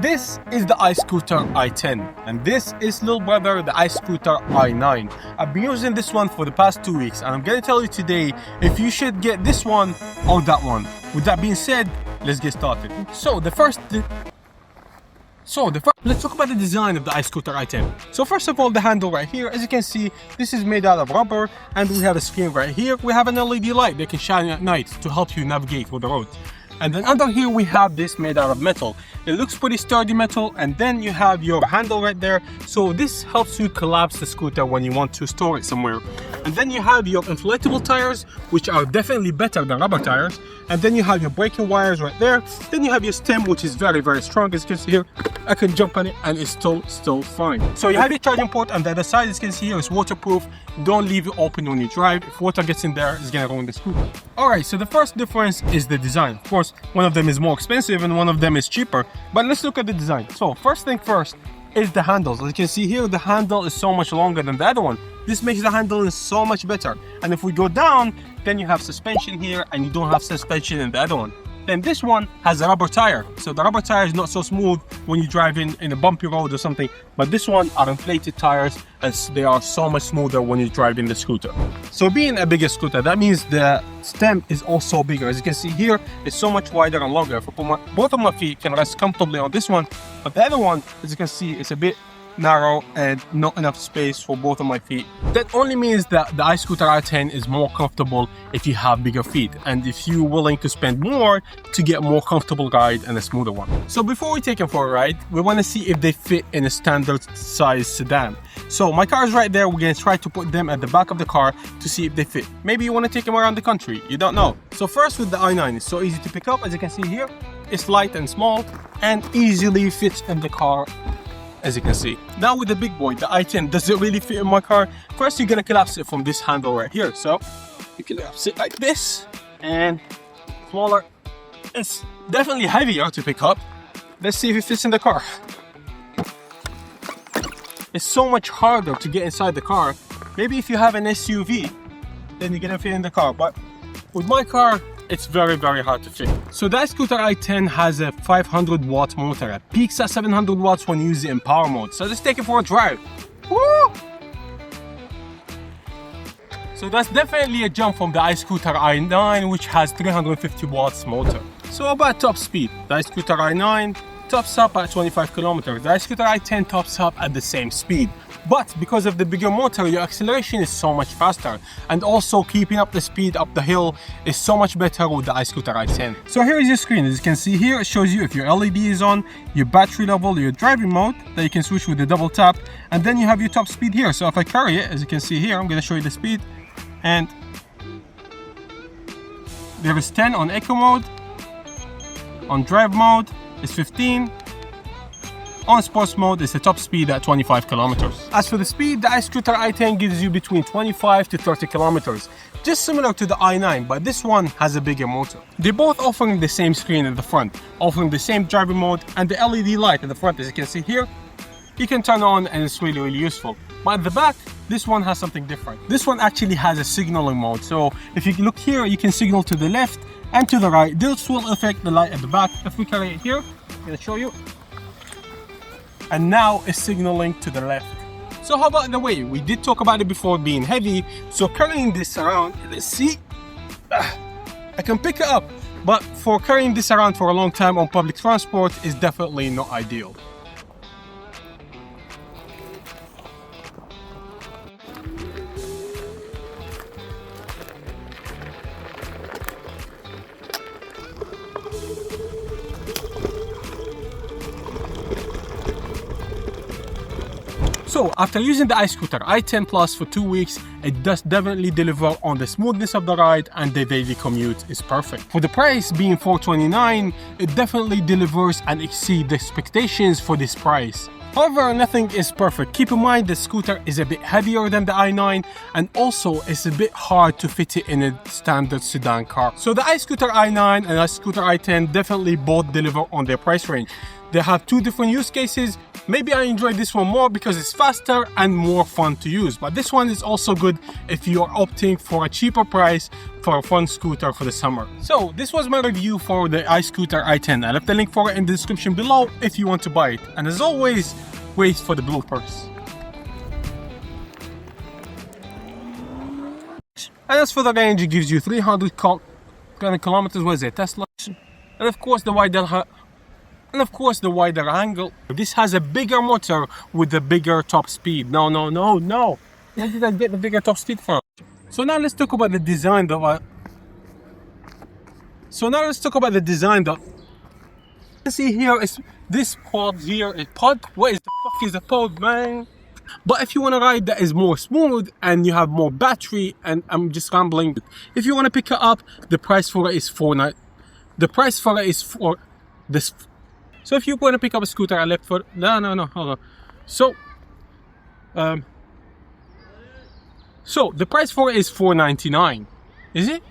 This is the iScooter i10 and this is little brother the iScooter i9. I've been using this one for the past 2 weeks and I'm gonna tell you today if you should get this one or that one. With that being said, let's get started. Let's talk about the design of the iScooter i10. So first of all, the handle right here, as you can see, this is made out of rubber and we have a screen right here. We have an LED light that can shine at night to help you navigate through the road. And then under here we have this made out of metal. It looks pretty sturdy metal, and then you have your handle right there. So this helps you collapse the scooter when you want to store it somewhere. And then you have your inflatable tires, which are definitely better than rubber tires. And then you have your braking wires right there. Then you have your stem, which is very, very strong. As you can see here, I can jump on it and it's still fine. So you have your charging port on the other side. As you can see here, it's waterproof. Don't leave it open when you drive. If water gets in there, it's gonna ruin the scooter. Alright, so the first difference is the design. Of course, one of them is more expensive and one of them is cheaper. But let's look at the design. So first thing first is the handles. As you can see here, the handle is so much longer than the other one. This makes the handling so much better. And if we go down, then you have suspension here and you don't have suspension in the other one. Then this one has a rubber tire. So the rubber tire is not so smooth when you drive in a bumpy road or something. But this one are inflated tires as they are so much smoother when you drive in the scooter. So being a bigger scooter, that means the stem is also bigger. As you can see here, it's so much wider and longer. Both of my feet can rest comfortably on this one. But the other one, as you can see, it's a bit narrow and not enough space for both of my feet. That only means that the iScooter i10 is more comfortable if you have bigger feet and if you're willing to spend more to get a more comfortable ride and a smoother one. So before we take them for a ride, we want to see if they fit in a standard size sedan. So my car is right there. We're going to try to put them at the back of the car to see if they fit. Maybe you want to take them around the country, you don't know. So first with the i9, it's so easy to pick up. As you can see here, it's light and small and easily fits in the car, as you can see. Now with the big boy, the i10, does it really fit in my car? First, you're gonna collapse it from this handle right here. So you collapse it like this and smaller. It's definitely heavier to pick up. Let's see if it fits in the car. It's so much harder to get inside the car. Maybe if you have an SUV, then you're gonna fit in the car. But with my car, it's very, very hard to fit. So the iScooter i10 has a 500 watt motor. It peaks at 700 watts when you use it in power mode. So let's take it for a drive. Woo! So that's definitely a jump from the iScooter i9, which has 350 watts motor. So about top speed, the iScooter i9 tops up at 25 kilometers. The iScooter i10 tops up at the same speed. But because of the bigger motor, your acceleration is so much faster. And also keeping up the speed up the hill is so much better with the iScooter i10. So here is your screen. As you can see here, it shows you if your LED is on, your battery level, your driving mode that you can switch with the double tap. And then you have your top speed here. So if I carry it, as you can see here, I'm going to show you the speed. And there is 10 on eco mode. On drive mode, it's 15. On sports mode, it's the top speed at 25 kilometers. As for the speed, the iScooter i10 gives you between 25 to 30 kilometers, just similar to the i9, but this one has a bigger motor. They're both offering the same screen at the front, offering the same driving mode and the LED light at the front. As you can see here, you can turn on and it's really, really useful. But at the back, this one has something different. This one actually has a signaling mode. So if you look here, you can signal to the left and to the right. This will affect the light at the back. If we carry it here, I'm gonna show you. And now it's signaling to the left. So how about the weight? We did talk about it before being heavy. So carrying this around, let's see, I can pick it up, but for carrying this around for a long time on public transport is definitely not ideal. So after using the iScooter i10 Plus for 2 weeks, it does definitely deliver on the smoothness of the ride and the daily commute is perfect. For the price being $429, it definitely delivers and exceeds the expectations for this price. However, nothing is perfect. Keep in mind the scooter is a bit heavier than the i9 and also it's a bit hard to fit it in a standard sedan car. So the iScooter i9 and iScooter i10 definitely both deliver on their price range. They have two different use cases. Maybe I enjoy this one more because it's faster and more fun to use. But this one is also good if you are opting for a cheaper price for a fun scooter for the summer. So this was my review for the iScooter i10. I left the link for it in the description below if you want to buy it. And as always, wait for the bloopers. And as for the range, it gives you 300 kilometers. What is it? Tesla. And of course the wider angle. This has a bigger motor with a bigger top speed. No. Where did I get the bigger top speed from? So now let's talk about the design though. You see here is this pod here. A pod? What is the fuck is a pod, man? But if you want to ride that is more smooth and you have more battery, and I'm just rambling. If you want to pick it up, the price for it is for this. So if you want to pick up a scooter, I left for no, hold on. So the price for it is $4.99. Is it?